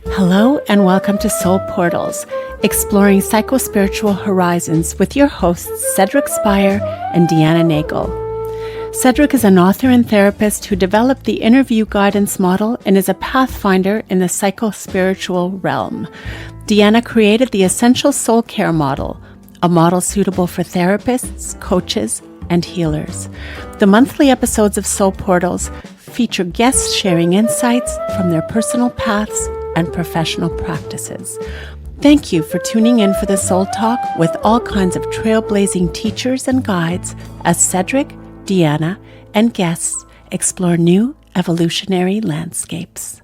Hello and welcome to Soul Portals, exploring psychospiritual horizons with your hosts Cedric Speyer and DeeAnna Nagel. Cedric is an author and therapist who developed the interview guidance model and is a pathfinder in the psychospiritual realm. DeeAnna created the Essential Soul Care model, a model suitable for therapists, coaches, and healers. The monthly episodes of Soul Portals feature guests sharing insights from their personal paths and professional practices. Thank you for tuning in for the Soul Talk with all kinds of trailblazing teachers and guides as Cedric, DeeAnna, and guests explore new evolutionary landscapes.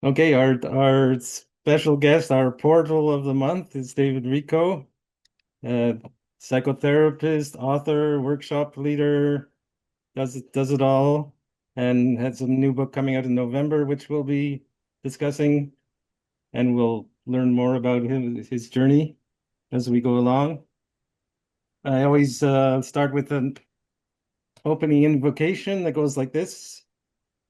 Okay, our special guest, our portal of the month is David Richo, psychotherapist, author, workshop leader, does it all, and has a new book coming out in November, which we'll be discussing, and we'll learn more about his journey as we go along. I always start with an opening invocation that goes like this.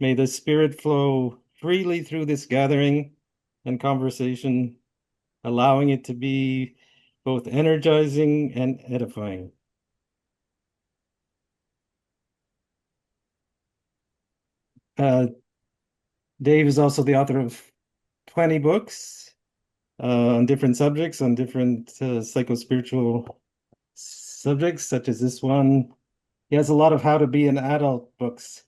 May the spirit flow freely through this gathering and conversation, allowing it to be both energizing and edifying. Dave is also the author of 20 books on different subjects, on different psychospiritual subjects, such as this one. He has a lot of how to be an adult books,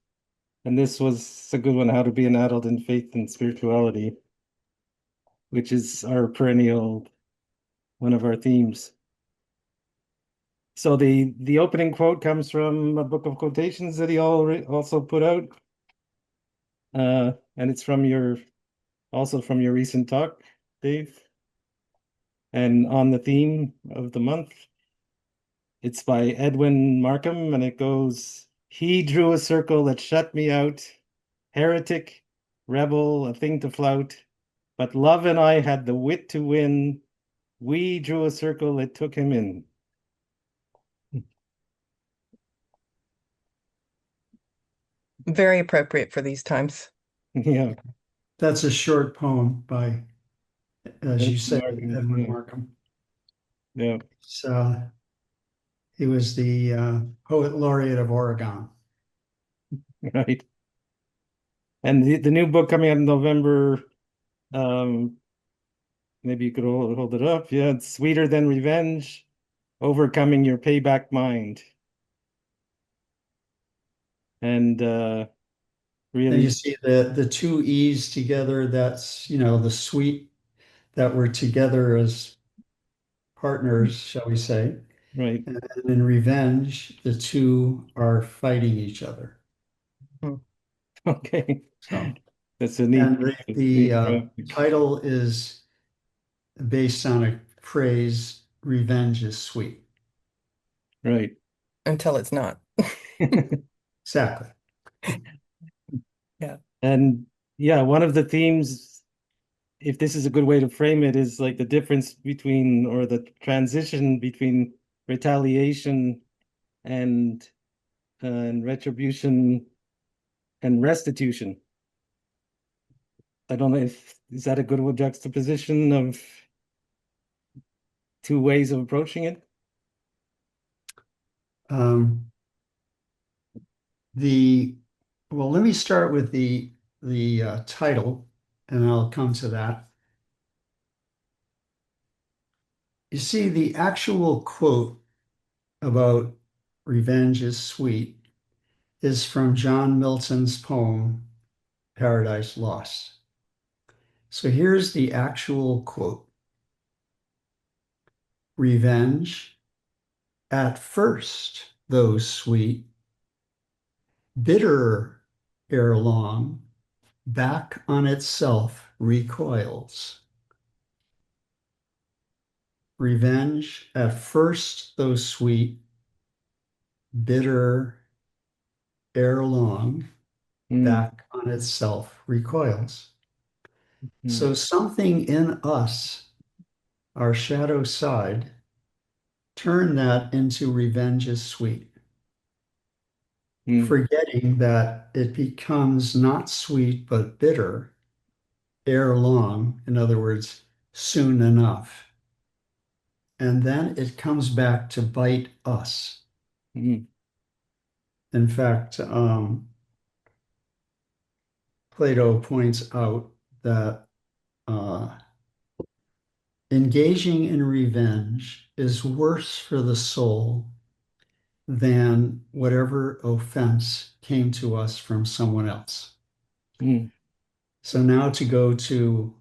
and this was a good one, How to Be an Adult in Faith and Spirituality, which is our perennial, one of our themes. So the opening quote comes from a book of quotations that he also put out, and it's from your recent talk, Dave, and on the theme of the month. It's by Edwin Markham, and it goes, "He drew a circle that shut me out, heretic, rebel, a thing to flout, but love and I had the wit to win. We drew a circle that took him in." Very appropriate for these times. Yeah. That's a short poem by, as you say, Edwin Markham. Yeah. So he was the poet laureate of Oregon. Right. And the new book coming out in November, maybe you could hold it up. Yeah, it's Sweeter Than Revenge, Overcoming Your Payback Mind. And really, and you see the two E's together, that's, the sweet that we're together as partners, shall we say. right. And in revenge, the two are fighting each other. Okay. So That's a neat. and the title is based on a phrase, revenge is sweet. Right. Until it's not. Exactly. Yeah. And yeah, one of the themes, if this is a good way to frame it, is like the difference between, or the transition between retaliation and retribution and restitution. I don't know if is that a good juxtaposition of two ways of approaching it? Well, let me start with the title, and I'll come to that. You see, the actual quote about revenge is sweet is from John Milton's poem, Paradise Lost. So here's the actual quote. Revenge, at first, though sweet, bitter ere long, back on itself recoils. Revenge, at first, though sweet, bitter ere long, Mm, back on itself recoils. mm, So something in us, our shadow side, turn that into revenge is sweet, mm, forgetting that it becomes not sweet but bitter ere long, in other words, soon enough. And then it comes back to bite us. mm, In fact, Plato points out that engaging in revenge is worse for the soul than whatever offense came to us from someone else. mm, So now to go to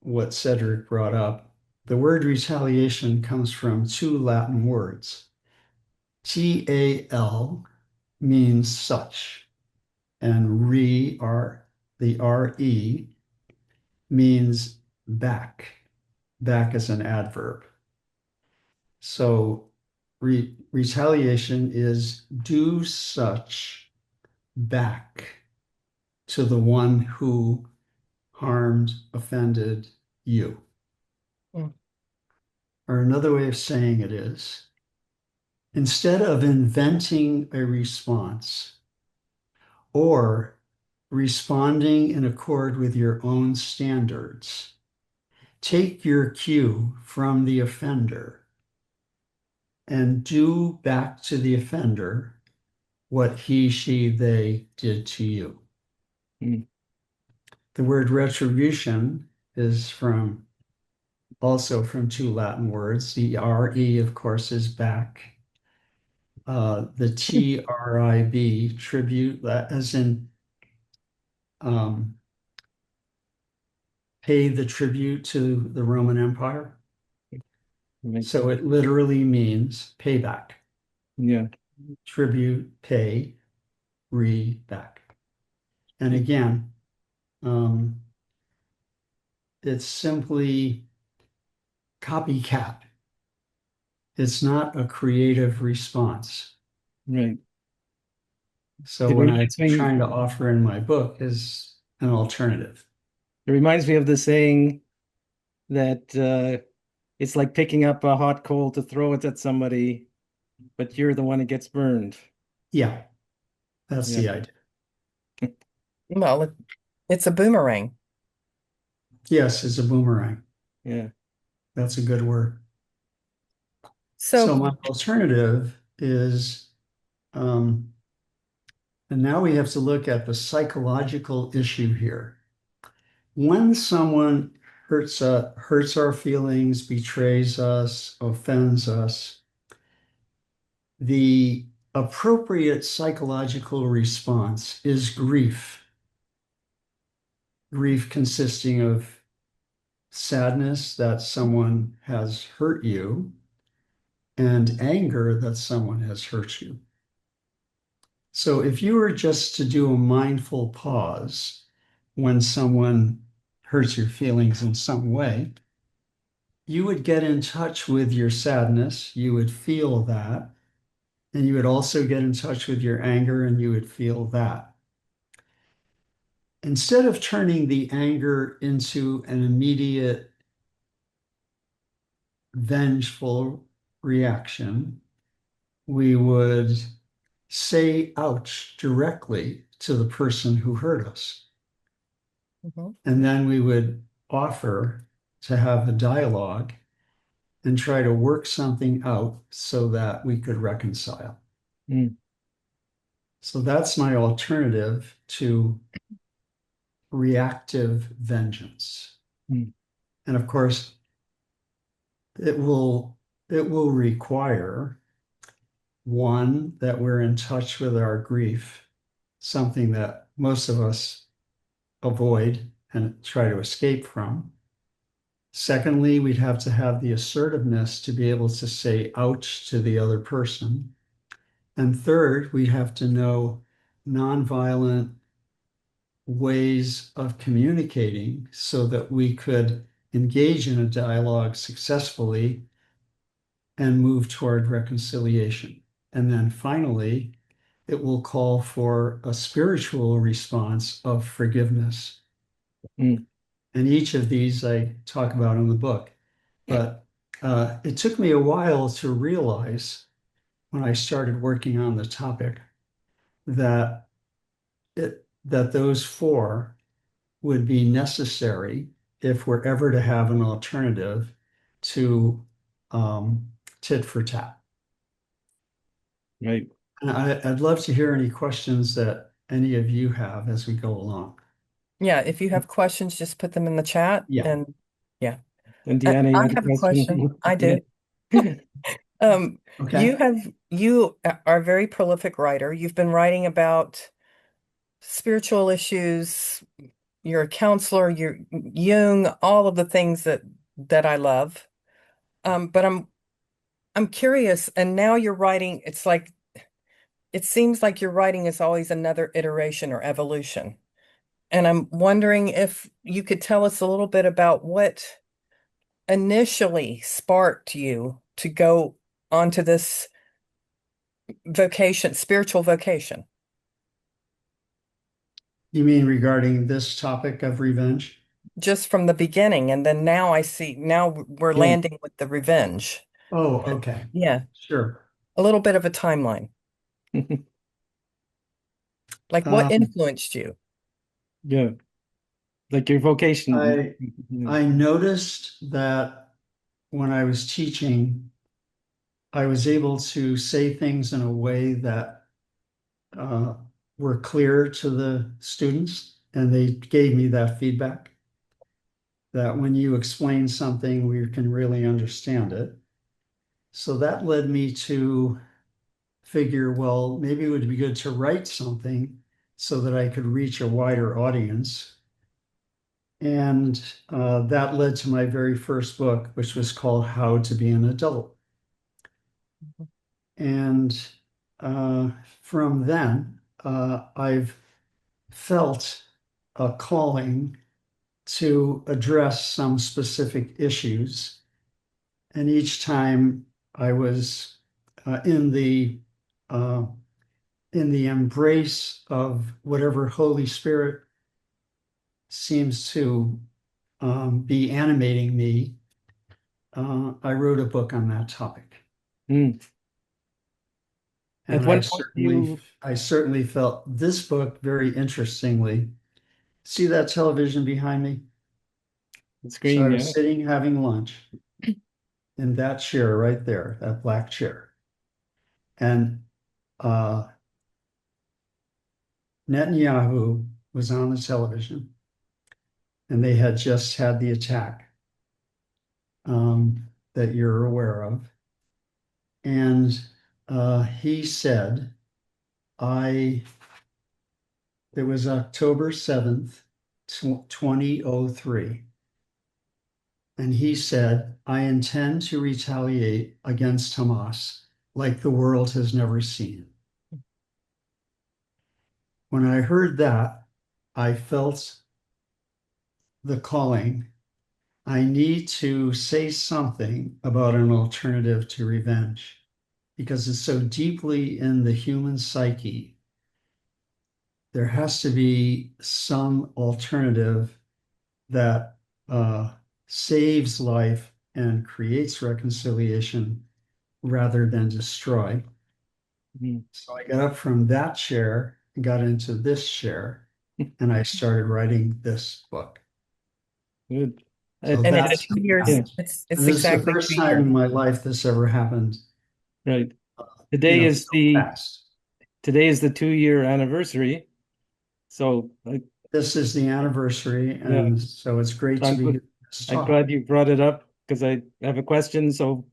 what Cedric brought up, the word retaliation comes from two Latin words. Tal means such, and the re means back. Back as an adverb. So retaliation is do such back to the one who harmed, offended you. Mm. Or another way of saying it is, instead of inventing a response or responding in accord with your own standards, take your cue from the offender and do back to the offender what he, she, they did to you. mm, The word retribution is also from two Latin words. The re, of course, is back. The trib, tribute, as in pay the tribute to the Roman Empire. makes So sense. it literally means payback. Yeah. Tribute, pay, back. And again, it's simply copycat. It's not a creative response. Right. So It what I'm reminds me, trying to offer in my book is an alternative. it reminds me of the saying that it's like picking up a hot coal to throw it at somebody, but you're the one who gets burned. Yeah, that's Yeah. the idea. Well, it's a boomerang. Yes, it's a boomerang. Yeah. That's a good word. So So, my alternative is, and now we have to look at the psychological issue here. When someone hurts our feelings, betrays us, offends us, the appropriate psychological response is grief. Grief consisting of sadness that someone has hurt you and anger that someone has hurt you. So if you were just to do a mindful pause when someone hurts your feelings in some way, you would get in touch with your sadness, you would feel that, and you would also get in touch with your anger and you would feel that. Instead of turning the anger into an immediate vengeful reaction, we would say ouch directly to the person who hurt us. Mhm. And then we would offer to have a dialogue and try to work something out so that we could reconcile. Mm, So that's my alternative to reactive vengeance. mm, And of course, it will require one, that we're in touch with our grief, something that most of us avoid and try to escape from. Secondly, we'd have to have the assertiveness to be able to say ouch to the other person. And third, we'd have to know nonviolent ways of communicating so that we could engage in a dialogue successfully and move toward reconciliation. And then finally, it will call for a spiritual response of forgiveness. Mm. And each of these I talk about in the book. But it took me a while to realize when I started working on the topic that that those four would be necessary if we're ever to have an alternative to tit for tat. Right. And I'd love to hear any questions that any of you have as we go along. Yeah, if you have questions, just put them in the chat. Yeah. And yeah, And DeeAnna, you I had a have a question. question? I do. Okay. You are a very prolific writer. You've been writing about spiritual issues. You're a counselor, you're Jung, all of the things that I love. But I'm curious, and now you're writing, it seems like your writing is always another iteration or evolution. And I'm wondering if you could tell us a little bit about what initially sparked you to go onto this vocation, spiritual vocation. You mean regarding this topic of revenge? Just from the beginning, and then now we're Yeah. landing with the revenge. Oh, okay. Yeah, Sure. a little bit of a timeline. Like what Um, influenced you? Yeah. Like your vocation. I noticed that when I was teaching, I was able to say things in a way that uh, were clear to the students, and they gave me that feedback that when you explain something, we can really understand it. So that led me to figure, well, maybe it would be good to write something so that I could reach a wider audience. And that led to my very first book, which was called How to Be an Adult. And from then, I've felt a calling to address some specific issues. And each time I was uh, in the uh, in the embrace of whatever Holy Spirit seems to be animating me, I wrote a book on that topic. Mm. At And one point you, I certainly felt this book very interestingly. See that television behind me? the So I screen, was yeah. sitting having lunch in that chair right there, that black chair. And uh, Netanyahu was on the television, and they had just had the attack that you're aware of. And he said, it was October 7th, 2003. And he said, I intend to retaliate against Hamas like the world has never seen. When I heard that, I felt the calling. I need to say something about an alternative to revenge because it's so deeply in the human psyche. There has to be some alternative that saves life and creates reconciliation rather than destroy. Mm. So I got up from that chair and got into this chair, and I started writing this book. Good. So And that's it's 2 years. Yeah, It's and this is the exactly first 2 time years. in my life this ever happened. right. You Today know, is so the fast. today is the 2-year anniversary. So This is the anniversary, yeah, and so it's great to be here to I'm talk. glad you brought it up because I have a question. So,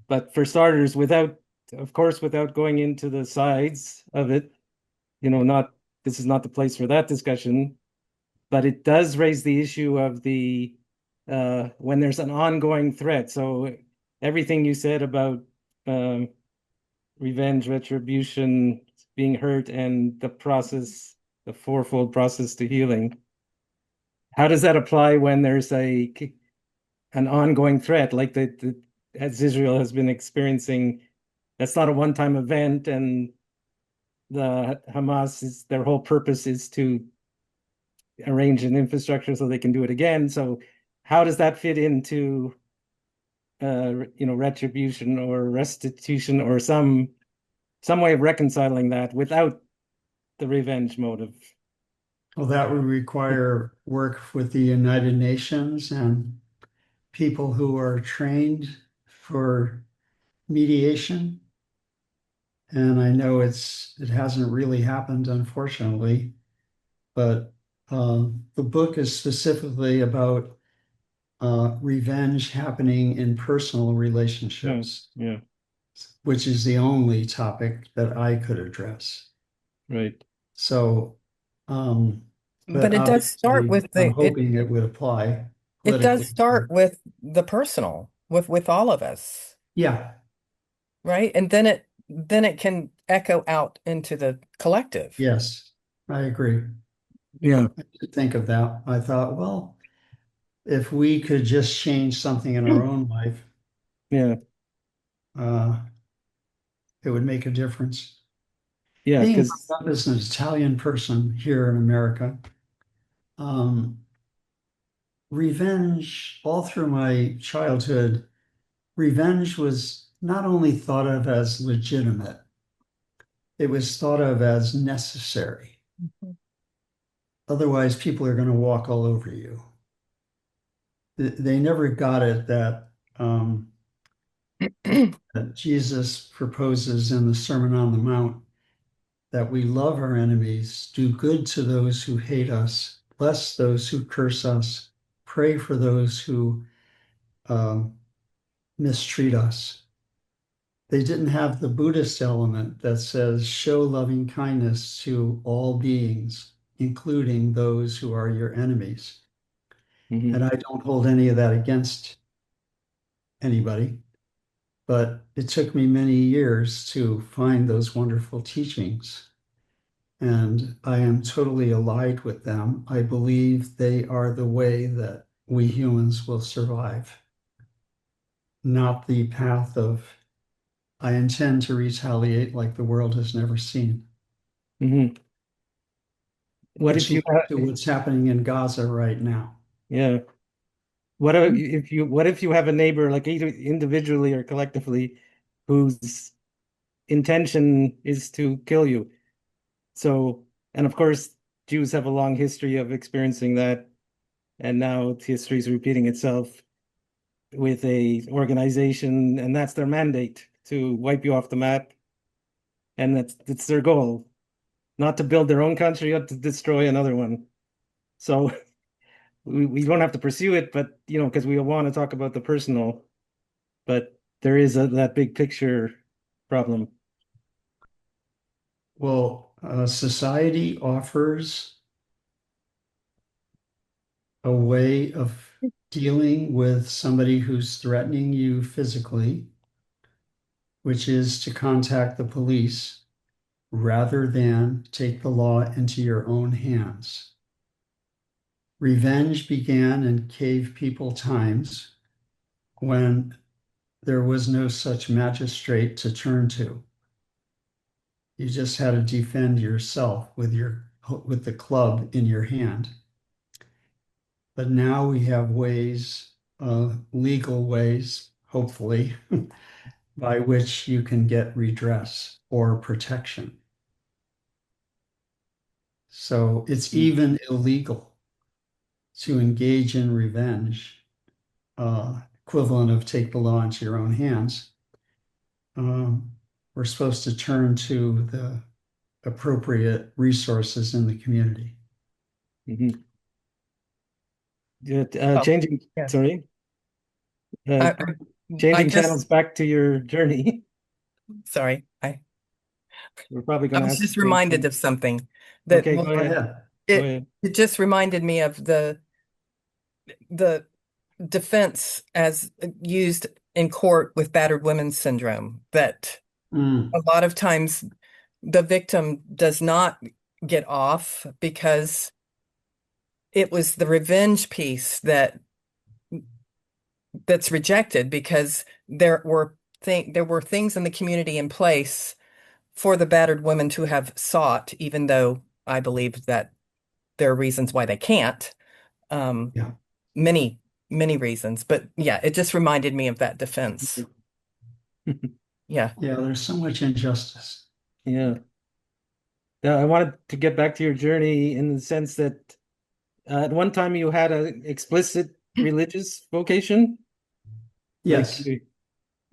but for starters, of course, without going into the sides of it, not this is not the place for that discussion, but it does raise the issue of when there's an ongoing threat. So everything you said about um, revenge, retribution, being hurt, and the fourfold process to healing. How does that apply when there's an ongoing threat like as Israel has been experiencing? That's not a one-time event, and the Hamas is their whole purpose is to arrange an infrastructure so they can do it again. So how does that fit into retribution or restitution or some way of reconciling that without the revenge motive? Well, that would require work with the United Nations and people who are trained for mediation. And I know it hasn't really happened, unfortunately, but the book is specifically about revenge happening in personal relationships, Yeah, which is the only topic that I could address. right. So, But it does start obviously, with I'm hoping it would apply it does politically. start with the personal, with all of us, Yeah, right? And then it can echo out into the collective. yes, I agree. Yeah. I did think of that. I thought, well, if we could just change something in our own life, Yeah. uh, it would make a difference. Yeah. Being Because brought up as an Italian person here in America, um, revenge, all through my childhood, revenge was not only thought of as legitimate, it was thought of as necessary. Otherwise, people are going to walk all over you. They never got it that that Jesus proposes in the Sermon on the Mount that we love our enemies, do good to those who hate us, bless those who curse us, pray for those who um, mistreat us. They didn't have the Buddhist element that says, show loving kindness to all beings, including those who are your enemies. Mhm. And I don't hold any of that against anybody, but it took me many years to find those wonderful teachings. And I am totally allied with them. I believe they are the way that we humans will survive, not the path of, I intend to retaliate like the world has never seen, Mhm. What which if you leads to what's happening in Gaza right now. yeah. What if you have a neighbor, like either individually or collectively, whose intention is to kill you? So, and of course, Jews have a long history of experiencing that, and now history is repeating itself with a organization, and that's their mandate to wipe you off the map, and that's their goal, not to build their own country, but to destroy another one. So we don't have to pursue it, but because we want to talk about the personal, but there is that big picture problem. Well, society offers a way of dealing with somebody who's threatening you physically, which is to contact the police rather than take the law into your own hands. Revenge began in cave people times when there was no such magistrate to turn to. You just had to defend yourself with the club in your hand. But now we have ways, legal ways, hopefully, by which you can get redress or protection. So it's even illegal to engage in revenge, equivalent of take the law into your own hands. We're supposed to turn to the appropriate resources in the community. Mhm. Yeah, Oh, changing, yeah. sorry, I, changing just channels back to your journey. sorry. We're probably I going to was ask the just same reminded thing. of something that Okay, go Go ahead. ahead. Go it ahead. it just reminded me of the defense as used in court with battered women's syndrome, that Mm, a lot of times the victim does not get off because it was the revenge piece that's rejected, because there were things in the community in place for the battered women to have sought, even though I believe that there are reasons why they can't. Yeah. Many, many reasons. But yeah, it just reminded me of that defense. Yeah. Yeah, there's so much injustice. Yeah. Yeah, I wanted to get back to your journey in the sense that at one time you had an explicit religious vocation. Like, Yes.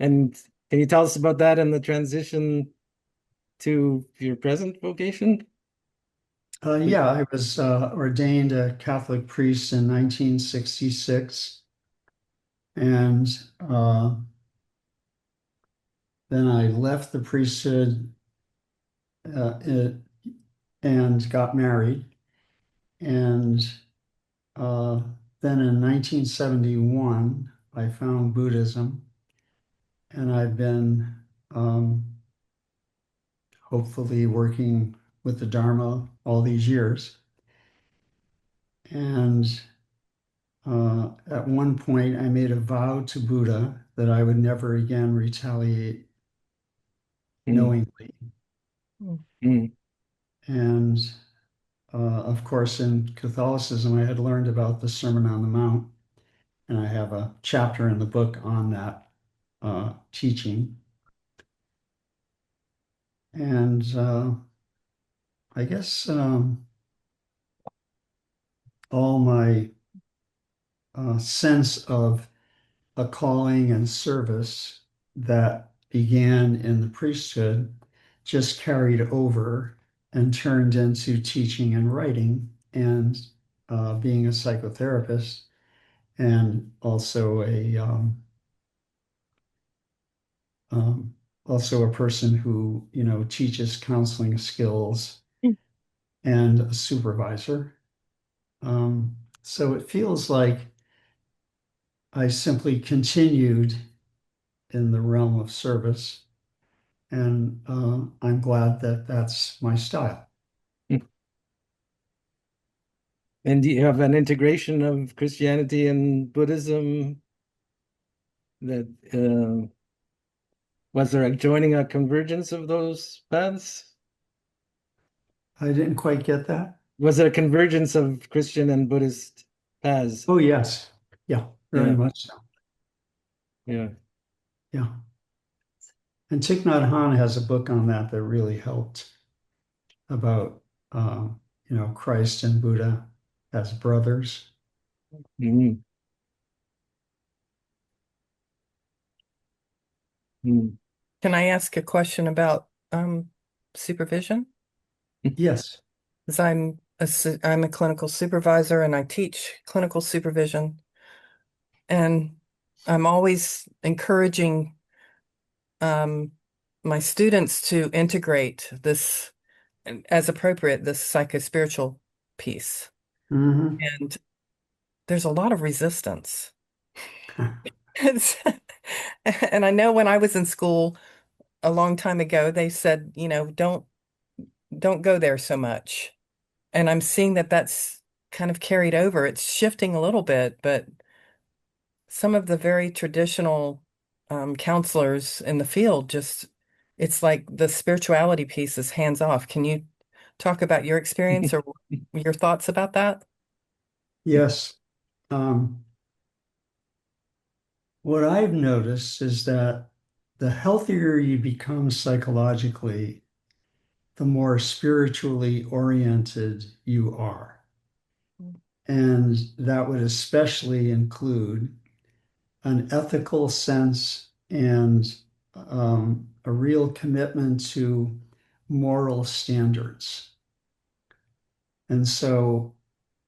and can you tell us about that and the transition to your present vocation? Yeah, I was ordained a Catholic priest in 1966. And then I left the priesthood it, and got married. And uh, then in 1971, I found Buddhism. And I've been um, hopefully working with the Dharma all these years. And at one point, I made a vow to Buddha that I would never again retaliate Mm, knowingly. mm, And of course, in Catholicism, I had learned about the Sermon on the Mount, and I have a chapter in the book on that teaching. And I guess all my sense of a calling and service that began in the priesthood just carried over and turned into teaching and writing and being a psychotherapist and um, also a person who teaches counseling skills and a supervisor. So it feels like I simply continued in the realm of service, and I'm glad that that's my style. mm. And do you have an integration of Christianity and Buddhism that was there a convergence of those paths? I didn't quite get that. Was there a convergence of Christian and Buddhist paths? Oh, yes. Yeah, very Yeah, much so. yeah. Yeah. And Thich Nhat Hanh has a book on that that really helped about, Christ and Buddha as brothers. Mm, mm. Can I ask a question about supervision? Yes. Because I'm a clinical supervisor and I teach clinical supervision. And I'm always encouraging um, my students to integrate this, as appropriate, this psychospiritual piece. Hmm. And there's a lot of resistance. It's- And I know when I was in school a long time ago, they said, don't go there so much. And I'm seeing that that's kind of carried over. It's shifting a little bit, but some of the very traditional counselors in the field just, it's like the spirituality piece is hands off. Can you talk about your experience or your thoughts about that? Yes. Um, what I've noticed is that the healthier you become psychologically, the more spiritually oriented you are. And that would especially include an ethical sense and a real commitment to moral standards. And so,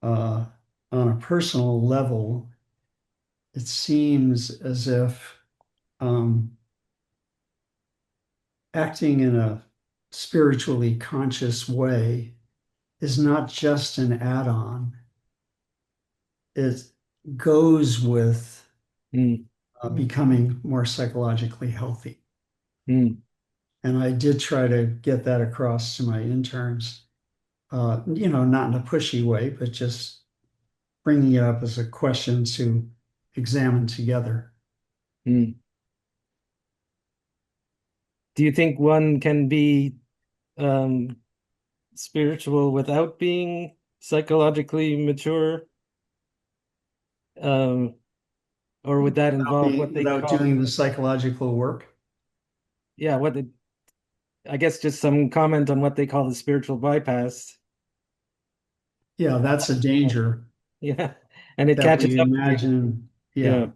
on a personal level, it seems as if um, acting in a spiritually conscious way is not just an add on, it goes with Mm, becoming more psychologically healthy. mm, And I did try to get that across to my interns, not in a pushy way, but just bringing it up as a question to examine together. mm. Do you think one can be um spiritual without being psychologically mature? Um, or would that involve what they Without call, doing the psychological work. yeah, I guess just some comment on what they call the spiritual bypass. Yeah, that's a danger Yeah. And it that catches we up with you. imagine. Yeah. Yeah,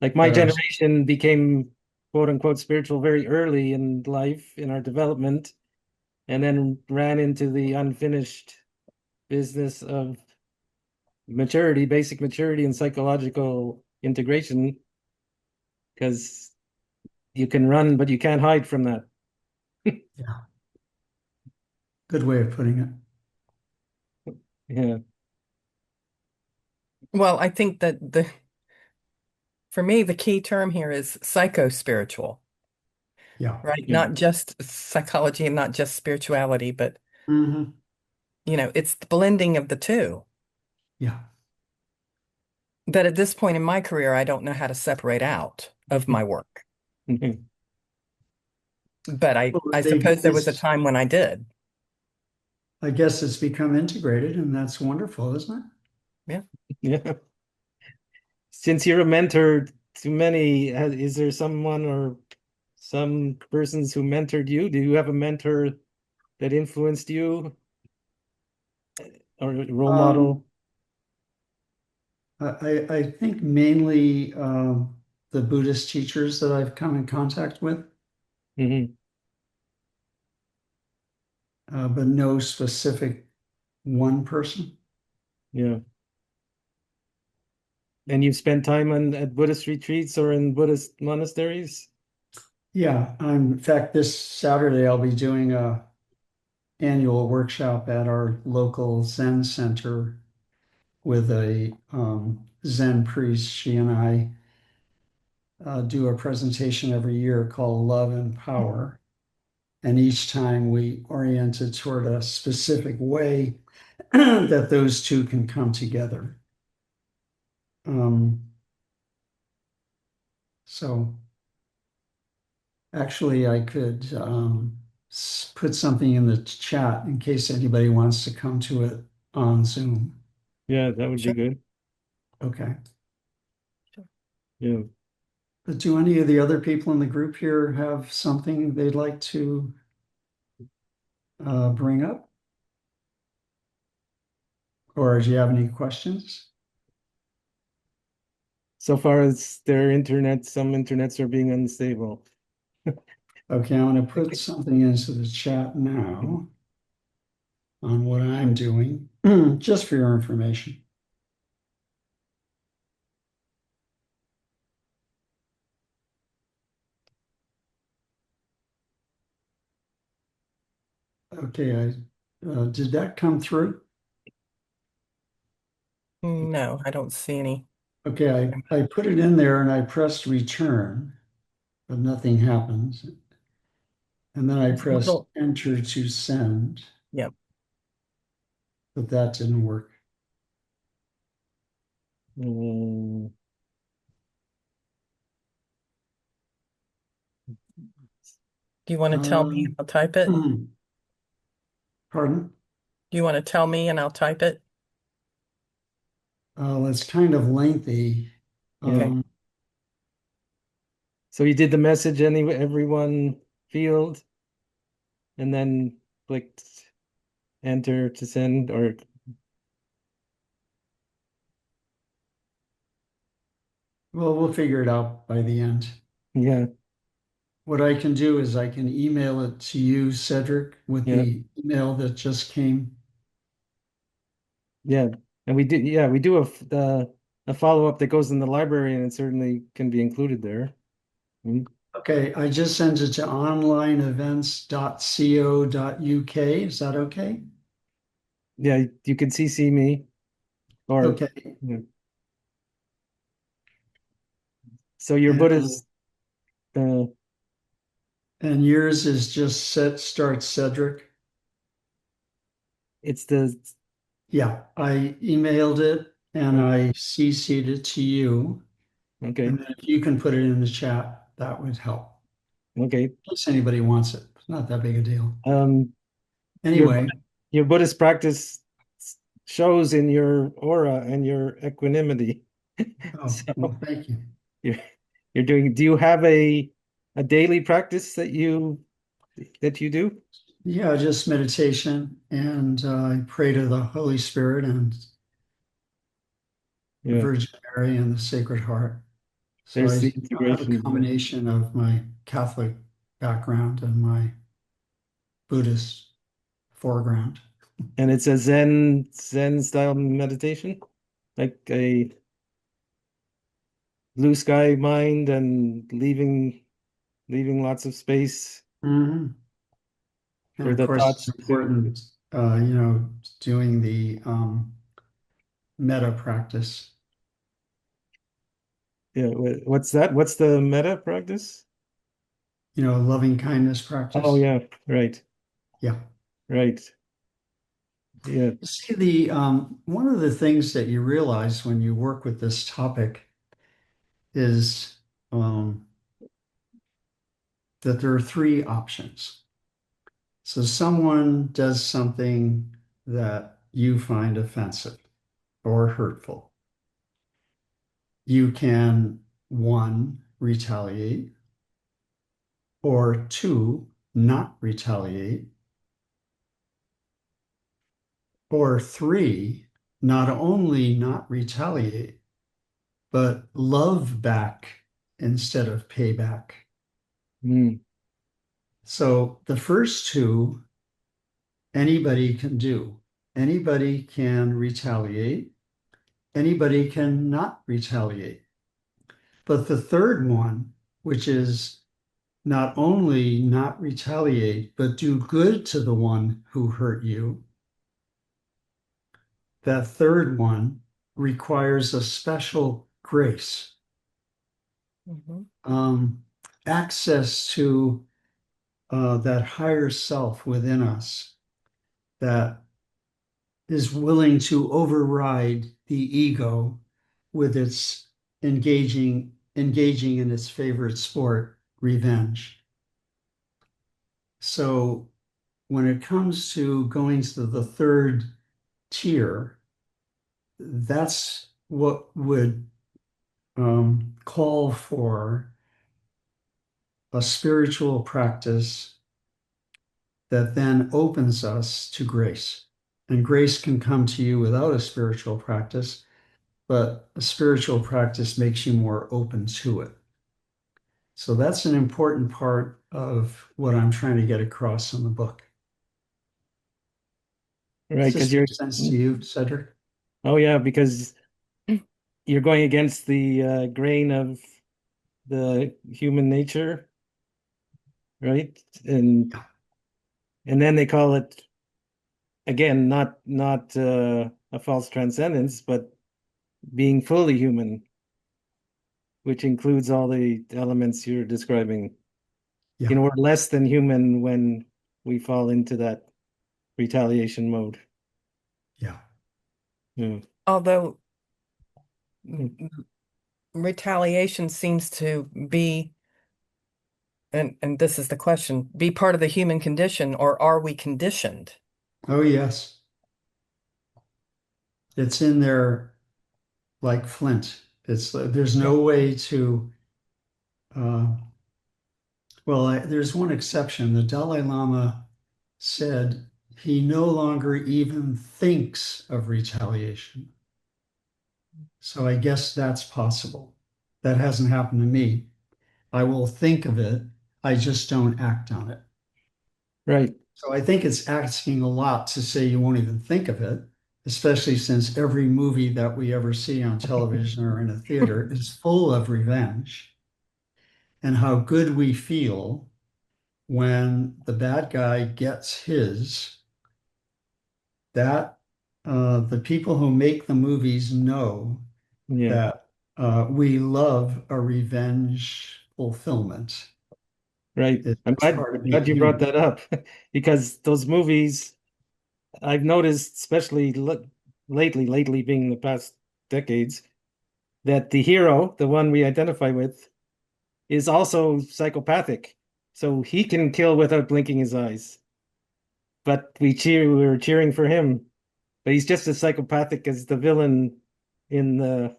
Like my that our generation became quote unquote spiritual very early in life in our development, and then ran into the unfinished business of maturity, basic maturity and psychological integration, because you can run, but you can't hide from that. yeah, good way of putting it. Yeah. Well, I think that for me, the key term here is psychospiritual, Yeah. right? Yeah. Not just psychology and not just spirituality, but Hmm. it's the blending of the two. Yeah. That at this point in my career, I don't know how to separate out of my work. But I, Well, I suppose there was a time when I did. I guess it's become integrated, and that's wonderful, isn't it? Yeah. Yeah. Since you're a mentor to many, is there someone or some persons who mentored you? Do you have a mentor that influenced you or a role model? I think mainly the Buddhist teachers that I've come in contact with, Hmm. but no specific one person. Yeah. And you've spent time at Buddhist retreats or in Buddhist monasteries? Yeah, in fact, this Saturday I'll be doing a annual workshop at our local Zen center with a Zen priest. She and I do a presentation every year called Love and Power. And each time we orient it toward a specific way that those two can come together. Um, so actually, I could put something in the chat in case anybody wants to come to it on Zoom. Yeah, that would be Sure. good. Okay. Yeah. But do any of the other people in the group here have something they'd like to bring up? Or do you have any questions? So far as their internet, some internets are being unstable. Okay, I'm going to put something into the chat now on what I'm doing, just for your information. Okay, did that come through? No, I don't see any. Okay, I put it in there and I pressed return, but nothing happens. And then I It's a pressed little, enter to send, yep. but that didn't work. Mm, Do you want to tell me? I'll type it. Pardon? Do you want to tell me and I'll type it? It's kind of lengthy. Okay. so you did the message everyone field and then clicked enter to send, or Well, we'll figure it out by the end. yeah, What I can do is I can email it to you, Cedric, with yeah, the email that just came. yeah. And we do a follow-up that goes in the library and it certainly can be included there. Mm. Okay, I just sent it to onlineevents.co.uk. Is that okay? Yeah, you can CC me or Okay. yeah. So your And, Buddhist uh and yours is just start Cedric. it's the Yeah, I emailed it and I CC'd it to you. okay, And then if you can put it in the chat, that would help. okay. In case anybody wants it. It's not that big a deal. Anyway, your Buddhist practice shows in your aura and your equanimity. oh, So well, thank you. you're do you have a daily practice that you do? Yeah, just meditation, and I pray to the Holy Spirit and the Yeah, Virgin Mary and the Sacred Heart. So there's I the have a integration. combination of my Catholic background and my Buddhist foreground. And it's a Zen style meditation, like a blue sky mind and leaving lots of space Mhm. And for of the course, it's thoughts to. important, doing the metta practice. Yeah, what's that? What's the meta practice? Loving kindness Oh practice. yeah, right, Yeah. right. Yeah, You see, the one of the things that you realize when you work with this topic is that there are three options. So someone does something that you find offensive or hurtful. You can, one, retaliate, or two, not retaliate, or three, not only not retaliate, but love back instead of payback. mm, So the first two, anybody can do. Anybody can retaliate. Anybody can not retaliate. But the third one, which is not only not retaliate, but do good to the one who hurt you, that third one requires a special grace, Mhm. access to that higher self within us that is willing to override the ego with its engaging in its favorite sport, revenge. So when it comes to going to the third tier, that's what would call for a spiritual practice that then opens us to grace. And grace can come to you without a spiritual practice, but a spiritual practice makes you more open to it. So that's an important part of what I'm trying to get across in the book. right, Does because this you're. make sense to you, Cedric? Oh yeah, because you're going against the grain of the human nature, right? And then they call it again not a false transcendence, but being fully human, which includes all the elements you're describing. Yeah, We're less than human when we fall into that retaliation mode. yeah. Yeah. Although Mm. retaliation seems to be, and this is the question, be part of the human condition, or are we conditioned? Oh, yes. It's in there like flint. There's Yeah. no way to, uh, there's one exception. The Dalai Lama said he no longer even thinks of retaliation. So I guess that's possible. That hasn't happened to me. I will think of it, I just don't act on it. Right. So I think it's asking a lot to say you won't even think of it, especially since every movie that we ever see on television or in a theater is full of revenge and how good we feel when the bad guy gets his. That the people who make the movies know Yeah. that we love a revenge fulfillment. Right. I'm It's part of being glad you brought human. that up because those movies I've noticed, especially lately being the past decades, that the hero, the one we identify with, is also psychopathic. So he can kill without blinking his eyes. but we were cheering for him. But he's just as psychopathic as the villain in the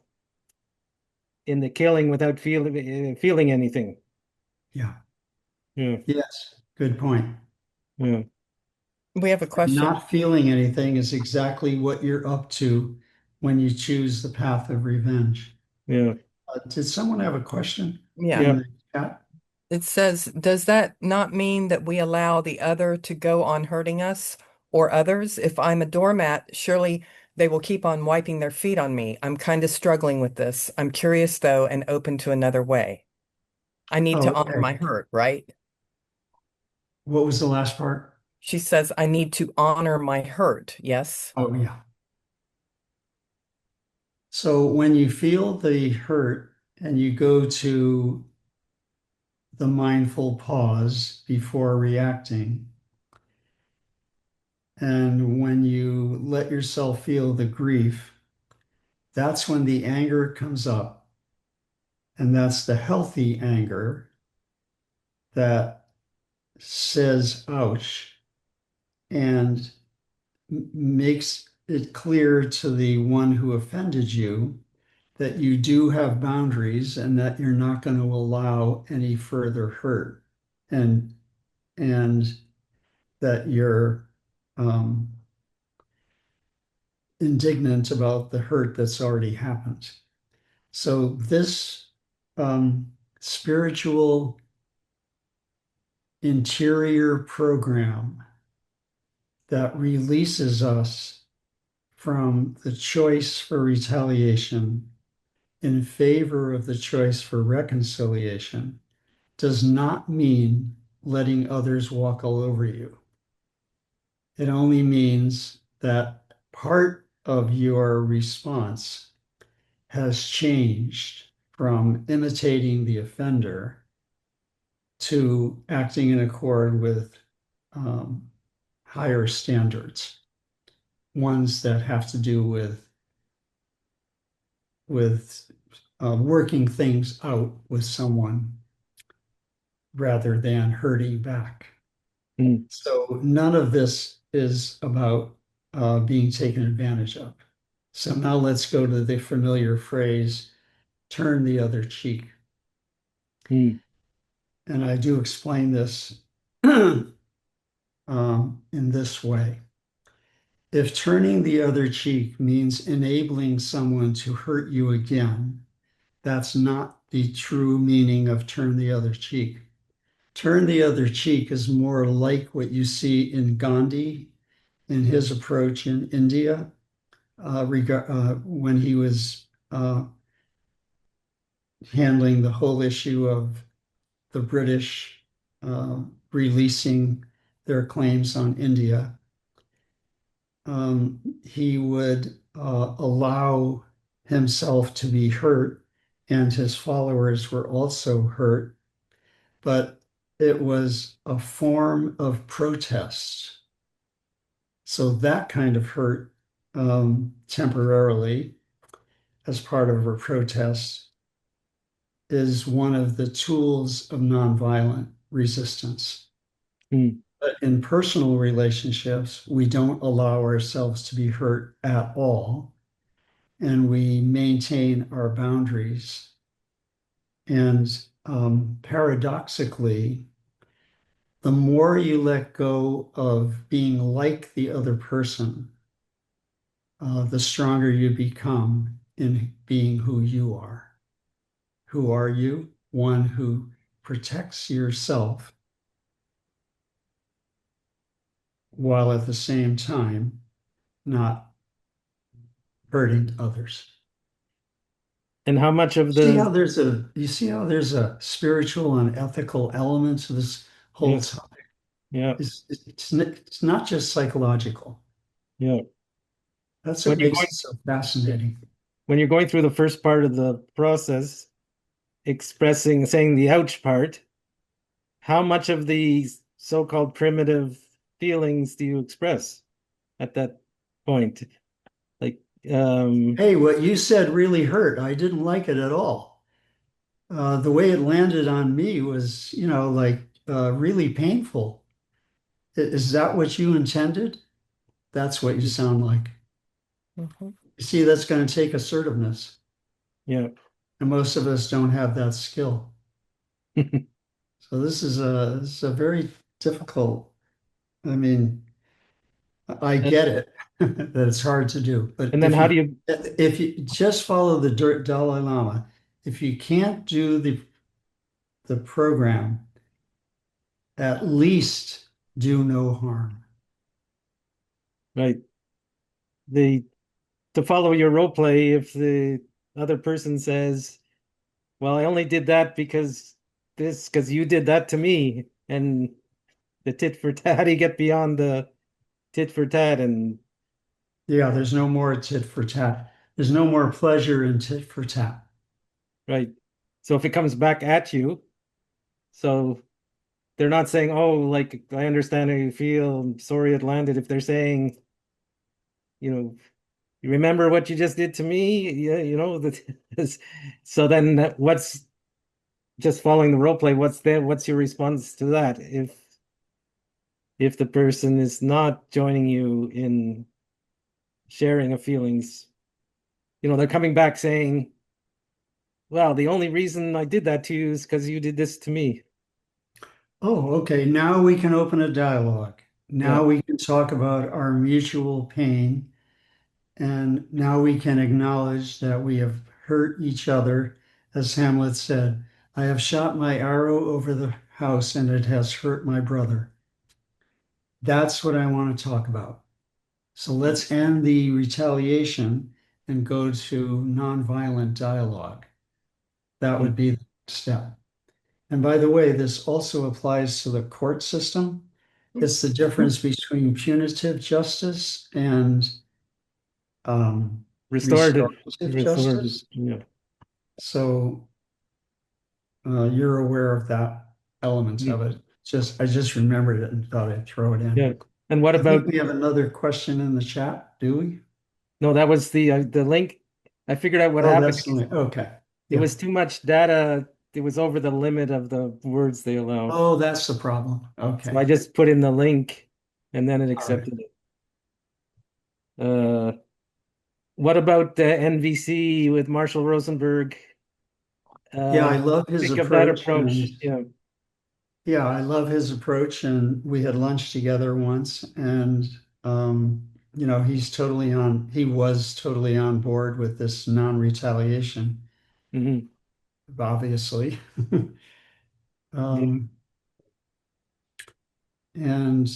killing without feeling anything. Yeah. Yeah, Yes. Good point. yeah, We have a question. Not feeling anything is exactly what you're up to when you choose the path of revenge. yeah, Did someone have a question Yeah. in yeah. the chat? It says, does that not mean that we allow the other to go on hurting us or others? If I'm a doormat, surely they will keep on wiping their feet on me. I'm kind of struggling with this. I'm curious though and open to another way. I need to Oh, honor okay. my hurt, right? What was the last part? She says, I need to honor my hurt. Yes. Oh, yeah. So when you feel the hurt and you go to the mindful pause before reacting, and when you let yourself feel the grief, that's when the anger comes up. And that's the healthy anger that says, ouch, and makes it clear to the one who offended you that you do have boundaries and that you're not going to allow any further hurt, and and that you're um, indignant about the hurt that's already happened. So this spiritual interior program that releases us from the choice for retaliation in favor of the choice for reconciliation does not mean letting others walk all over you. It only means that part of your response has changed from imitating the offender to acting in accord with um, higher standards, ones that have to do with working things out with someone rather than hurting back. Mm. So none of this is about being taken advantage of. So now let's go to the familiar phrase, turn the other cheek. Mm. And I do explain this in this way. If turning the other cheek means enabling someone to hurt you again, that's not the true meaning of turn the other cheek. Turn the other cheek is more like what you see in Gandhi in his approach in India when he was handling the whole issue of the British releasing their claims on India. He would allow himself to be hurt, and his followers were also hurt, but it was a form of protest. So that kind of hurt temporarily as part of a protest is one of the tools of nonviolent resistance. Mm. But in personal relationships, we don't allow ourselves to be hurt at all, and we maintain our boundaries. And paradoxically, the more you let go of being like the other person, the stronger you become in being who you are. Who are you? One who protects yourself while at the same time not hurting others. And how much of See how the there's a you see how there's a spiritual and ethical element to this whole yes, topic. yeah, It's not just psychological. yeah. That's When what you're makes going it so fascinating. when you're going through the first part of the process, saying the ouch part, how much of the so-called primitive feelings do you express at that point? Like, Hey, what you said really hurt. I didn't like it at all. The way it landed on me was, like really painful. Is that what you intended? That's what you sound like. Mhm. You see, that's going to take assertiveness, Yeah. and most of us don't have that skill. So this is a very difficult. I mean, I get it that it's hard to do, but And then how do you, if you just follow the Dalai Lama, if you can't do the program, at least do no harm. right, the to follow your role play, if the other person says, well, I only did that because you did that to me, and the tit for tat, how do you get beyond the tit for tat? And Yeah, there's no more tit for tat. There's no more pleasure in tit for tat. right, so if it comes back at you, so they're not saying, oh, like, I understand how you feel, I'm sorry it landed. If they're saying, you know, you remember what you just did to me, yeah, that. So then what's just following the role play, what's your response to that? If the person is not joining you in sharing of feelings, they're coming back saying, well, the only reason I did that to you is because you did this to me. Oh, okay. Now we can open a dialogue. Yeah. Now we can talk about our mutual pain. And now we can acknowledge that we have hurt each other. As Hamlet said, I have shot my arrow over the house and it has hurt my brother. That's what I want to talk about. So let's end the retaliation and go to nonviolent dialogue. That would be the next step. And by the way, this also applies to the court system. It's the difference between punitive justice and Restorative. restorative Restorative. justice. Yeah. So you're aware of that element of it. I just remembered it and thought I'd throw it in. Yeah. And what I think about, we have another question in the chat, do we? no, that was the link. I figured out what Oh, happened. that's the link. Okay. It Yeah. was too much data. It was over the limit of the words they allow. Oh, that's the problem. So Okay. I just put in the link and then it All right. accepted it. What about the NVC with Marshall Rosenberg? Yeah, I love his Think of that approach. approach. Yeah. Yeah, I love his approach. And we had lunch together once. And, he was totally on board with this non-retaliation, Mhm. obviously. Yeah. Um, and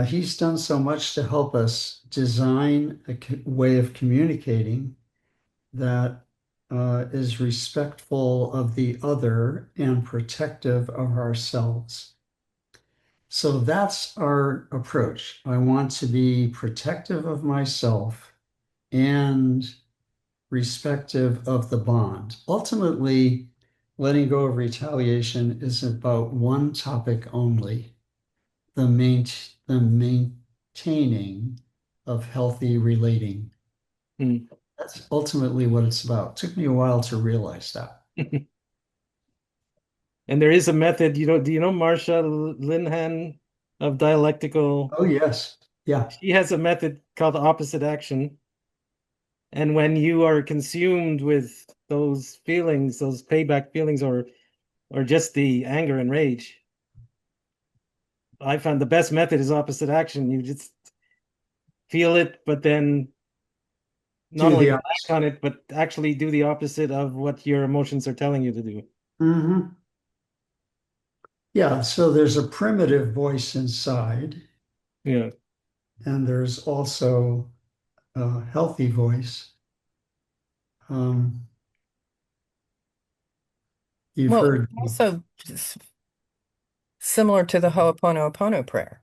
he's done so much to help us design a way of communicating that is respectful of the other and protective of ourselves. So that's our approach. I want to be protective of myself and respective of the bond. Ultimately, letting go of retaliation is about one topic only, the maintaining of healthy relating. Mm. That's ultimately what it's about. It took me a while to realize that. And there is a method, do you know Marsha Linehan of dialectical? Oh, yes. Yeah. She has a method called opposite action. And when you are consumed with those feelings, those payback feelings, or just the anger and rage, I found the best method is opposite action. You just feel it, but then not Do only the act opposite. on it, but actually do the opposite of what your emotions are telling you to do. Mhm. Yeah, so there's a primitive voice inside, Yeah. and there's also a healthy voice. Um, you've Well, heard, also similar to the Ho'oponopono prayer.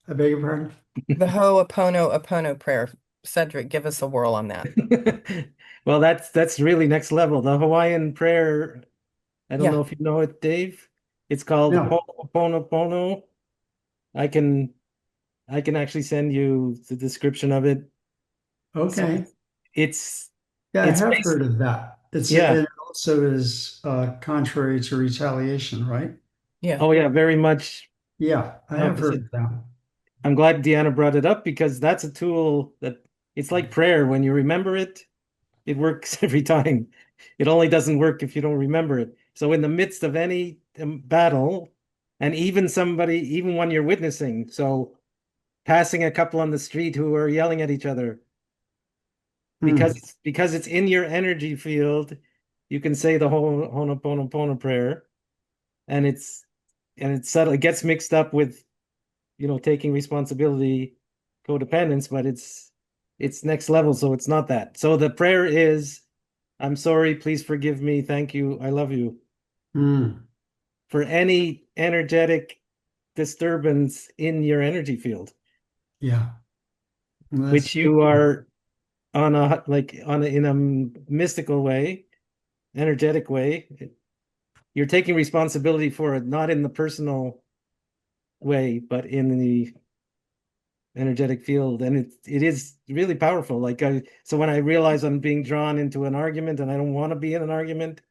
I beg your pardon? The Ho'oponopono prayer. Cedric, give us a whirl on that. Well, that's really next level. The Hawaiian prayer, I don't Yeah. know if you know it, Dave. It's called No. Ho'oponopono. I can actually send you the description of it. So Okay. it's Yeah, I it's have based, heard of that. yeah. It also is contrary to retaliation, right? Yeah. Oh yeah, very much. Yeah, I have heard of that. I'm glad DeeAnna brought it up because that's a tool that it's like prayer. When you remember it, it works every time. It only doesn't work if you don't remember it. So in the midst of any battle, and even when you're witnessing, so passing a couple on the street who are yelling at each other, Hmm. because it's in your energy field, you can say the whole Ho'oponopono prayer, and it's subtle. It gets mixed up with taking responsibility, codependence, but it's next level, so it's not that. So the prayer is, I'm sorry, please forgive me, thank you, I love you. Hmm. For any energetic disturbance in your energy field, Yeah. Well, that's which you beautiful. are in a mystical way, energetic way, you're taking responsibility for it, not in the personal way, but in the energetic field, and it is really powerful. So when I realize I'm being drawn into an argument and I don't want to be in an argument,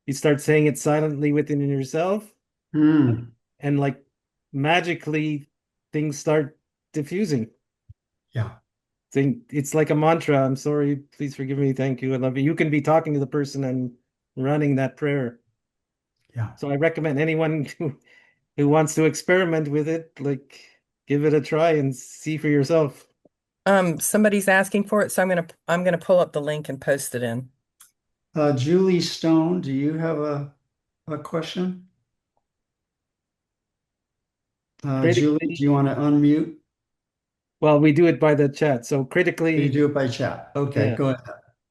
you start saying it silently within yourself, Hmm. and like magically things start diffusing. Yeah. It's like a mantra. I'm sorry, please forgive me, thank you, I love you. You can be talking to the person and running that prayer. Yeah. So I recommend anyone who wants to experiment with it, like give it a try and see for yourself. Somebody's asking for it, so I'm gonna pull up the link and post it in. Julie Stone, do you have a question? Julie, Critically, do you want to unmute? well, we do it by the chat. So You critically, do it by chat. Okay, yeah, go ahead.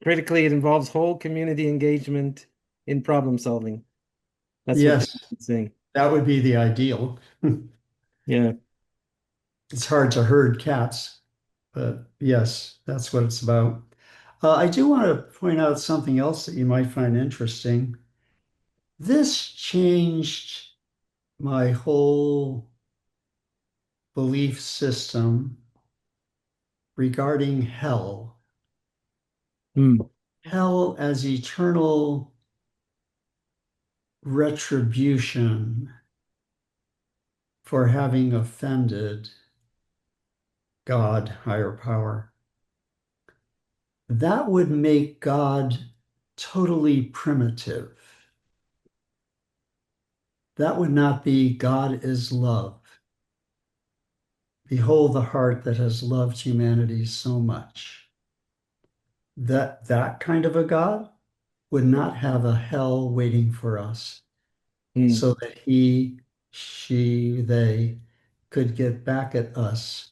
critically, it involves whole community engagement in problem solving. That's what Yes, David's saying. that would be the ideal. Yeah. It's hard to herd cats, but yes, that's what it's about. I do want to point out something else that you might find interesting. This changed my whole belief system regarding hell. Hmm. Hell as eternal retribution for having offended God, higher power. That would make God totally primitive. That would not be God is love. Behold the heart that has loved humanity so much. That kind of a God would not have a hell waiting for us Hmm. so that he, she, they could get back at us,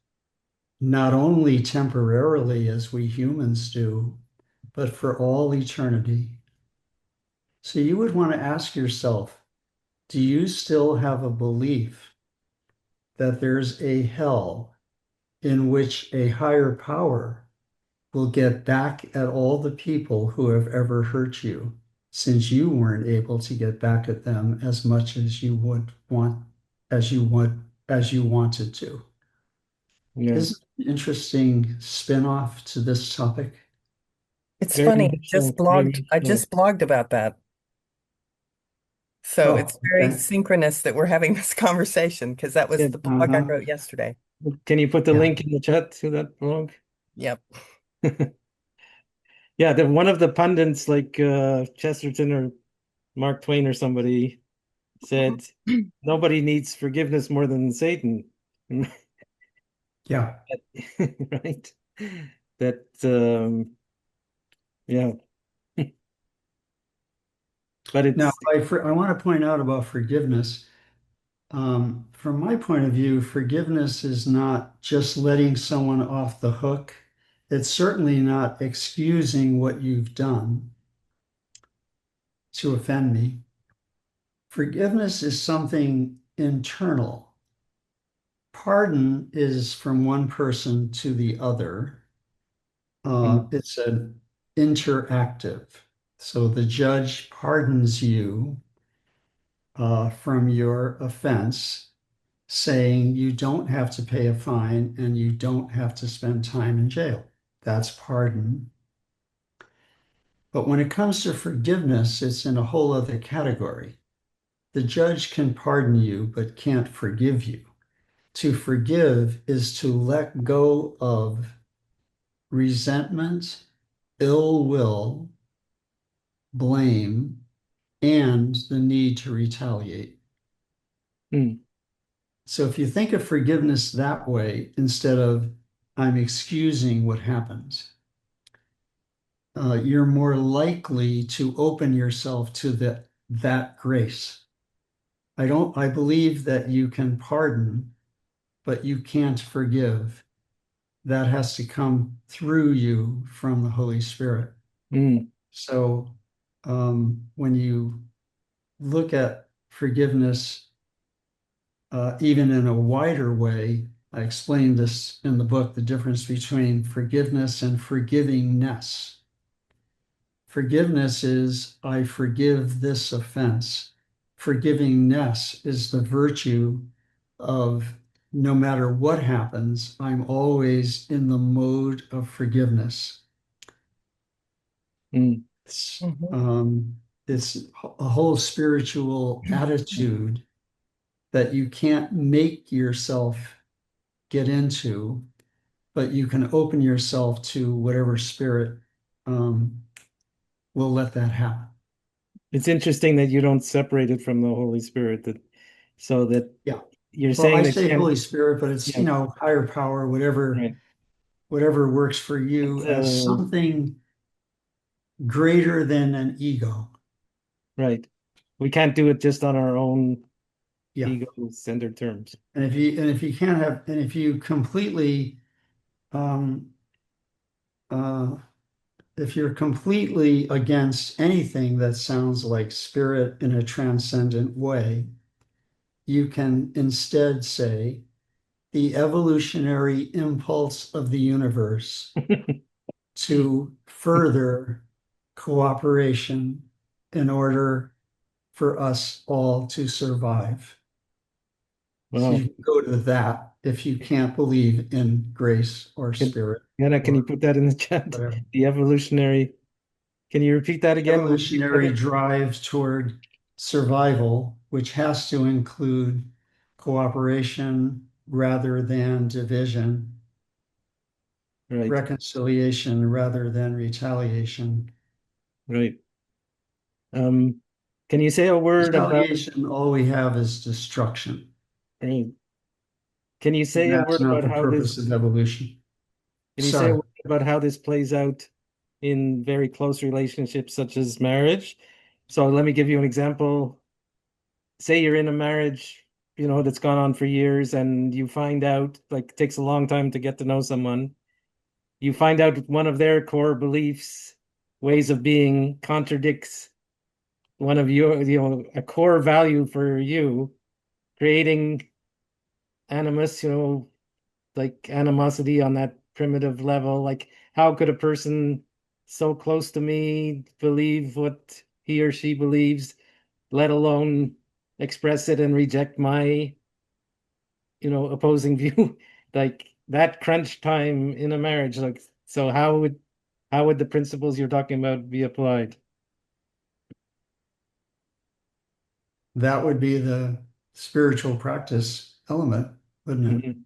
not only temporarily as we humans do, but for all eternity. So you would want to ask yourself, do you still have a belief that there's a hell in which a higher power will get back at all the people who have ever hurt you, since you weren't able to get back at them as much as you would want, as you wanted to? Yeah. Isn't it an interesting spin-off to this topic? It's Very funny. much so. Very much I so. just blogged about that. So Oh, it's very okay. synchronous that we're having this conversation because that was Yeah. the blog I Uh-huh. wrote yesterday. Can you put the Yeah. link in the chat to that blog? Yep. Yeah, one of the pundits, like Chesterton or Mark Twain or somebody, said nobody needs forgiveness more than Satan. Yeah. Right? That yeah, but Now, it's I want to point out about forgiveness. From my point of view, forgiveness is not just letting someone off the hook. It's certainly not excusing what you've done to offend me. Forgiveness is something internal. Pardon is from one person to the other. It's an interactive. So the judge pardons you from your offense, saying you don't have to pay a fine and you don't have to spend time in jail. That's pardon. But when it comes to forgiveness, it's in a whole other category. The judge can pardon you, but can't forgive you. To forgive is to let go of resentment, ill will, blame, and the need to retaliate. Mm. So if you think of forgiveness that way, instead of I'm excusing what happened, you're more likely to open yourself to that grace. I believe that you can pardon, but you can't forgive. That has to come through you from the Holy Spirit. Mm. So when you look at forgiveness, even in a wider way, I explained this in the book, the difference between forgiveness and forgivingness. Forgiveness is, I forgive this offense. Forgivingness is the virtue of no matter what happens, I'm always in the mode of forgiveness. Mm. It's, Mhm. it's a whole spiritual attitude that you can't make yourself get into, but you can open yourself to whatever spirit will let that happen. It's interesting that you don't separate it from the Holy Spirit, that so that Yeah. you're Well, I saying that you say can, Holy Spirit, but it's, yeah, higher power, right. whatever works for It's, you as something greater than an ego. right. We can't do it just on our own Yeah. ego-centered terms. And if you completely um uh if you're completely against anything that sounds like spirit in a transcendent way, you can instead say the evolutionary impulse of the universe to further cooperation in order for us all to survive. So Wow. you can go to that if you can't believe in grace or Can, spirit Anna, can you or put that in the chat? whatever. The evolutionary. Can you repeat that again? What you said Evolutionary it? drive toward survival, which has to include cooperation rather than division, Right, reconciliation rather than retaliation. right. Can you say a word about, Retaliation, all we have is destruction, right. Can you and say a that's word not about the how purpose this, of evolution. can you say a Sorry. word about how this plays out in very close relationships such as marriage? So let me give you an example. Say you're in a marriage, that's gone on for years and you find out, like, it takes a long time to get to know someone. You find out one of their core beliefs, ways of being contradicts one of your, a core value for you, creating animus, like animosity on that primitive level. Like, how could a person so close to me believe what he or she believes, let alone express it and reject my, opposing view? Like that crunch time in a marriage. Like, so how would the principles you're talking about be applied? That would be the spiritual practice element, wouldn't it? Mhm.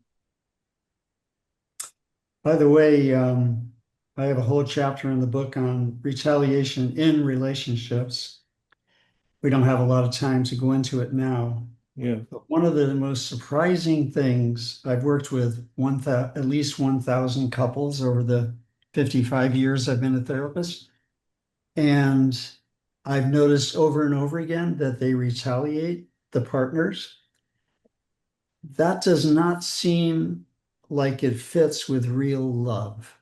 By the way, I have a whole chapter in the book on retaliation in relationships. We don't have a lot of time to go into it now. Yeah. But one of the most surprising things, I've worked with at least 1,000 couples over the 55 years I've been a therapist. And I've noticed over and over again that they retaliate, the partners. That does not seem like it fits with real love.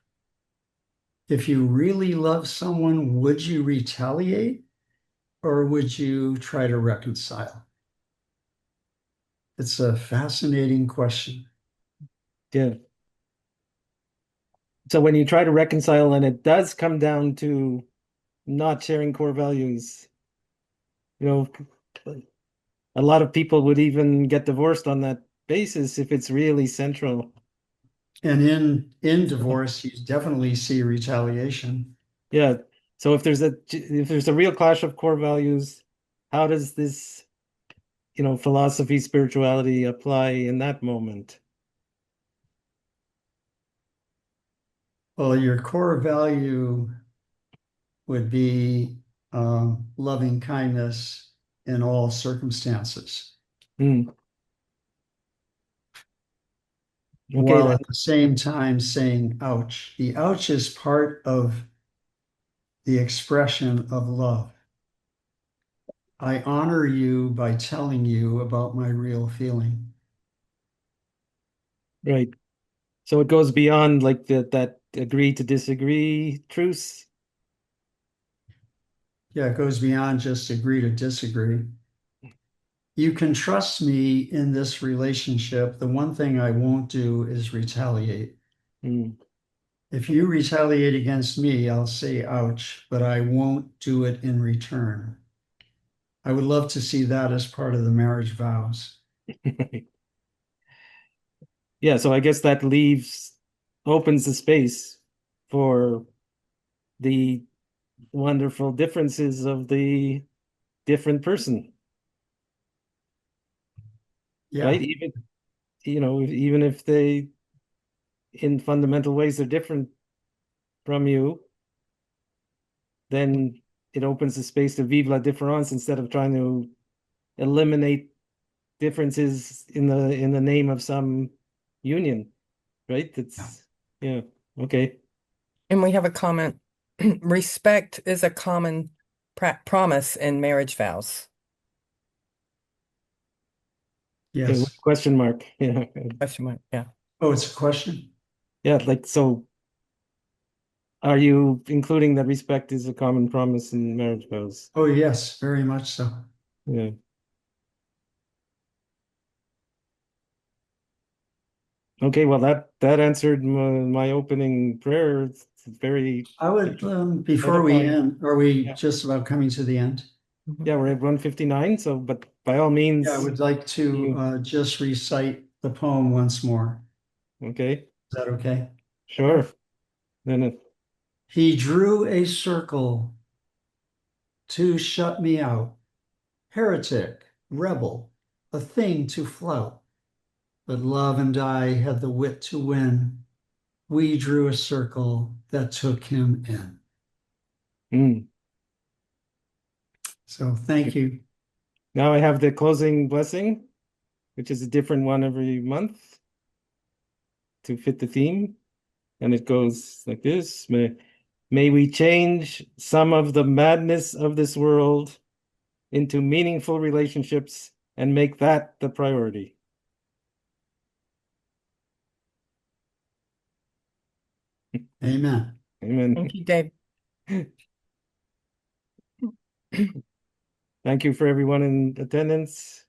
If you really love someone, would you retaliate or would you try to reconcile? It's a fascinating question. Yeah. So when you try to reconcile and it does come down to not sharing core values, you know, a lot of people would even get divorced on that basis if it's really central. And in divorce, you definitely see retaliation. Yeah. So if there's a real clash of core values, how does this philosophy, spirituality apply in that moment? Well, your core value would be loving kindness in all circumstances, Hmm. Okay, while then. at the same time saying ouch. The ouch is part of the expression of love. I honor you by telling you about my real feeling. Right. So it goes beyond like that agree to disagree truce. Yeah, it goes beyond just agree to disagree. You can trust me in this relationship. The one thing I won't do is retaliate. Hmm. If you retaliate against me, I'll say ouch, but I won't do it in return. I would love to see that as part of the marriage vows. Yeah, so I guess that opens the space for the wonderful differences of the different person, Yeah, right? Even if they in fundamental ways are different from you, then it opens the space to vive la différence instead of trying to eliminate differences in the name of some union, right? Yeah, okay. And we have a comment. Respect is a common promise in marriage vows. Okay, yes. question mark. Yeah. Question mark. Yeah. Oh, it's a question? Yeah, like so are you including that respect is a common promise in marriage vows? Oh, yes, very much so. Yeah. Okay, well that answered my opening prayer. It's very I would, before we edifying. end, are we Yeah. just about coming to the end? Yeah, we're at 159, so but by all Yeah, I means, would like to just recite the poem once more. okay, Is that okay? sure. Then He drew a circle to shut me out. Heretic, rebel, a thing to flout. But love and I had the wit to win. We drew a circle that took him in. mm. So thank you. Now I have the closing blessing, which is a different one every month to fit the theme. And it goes like this. May we change some of the madness of this world into meaningful relationships and make that the priority. Amen. Amen. Thank you, Dave. Thank you for everyone in attendance.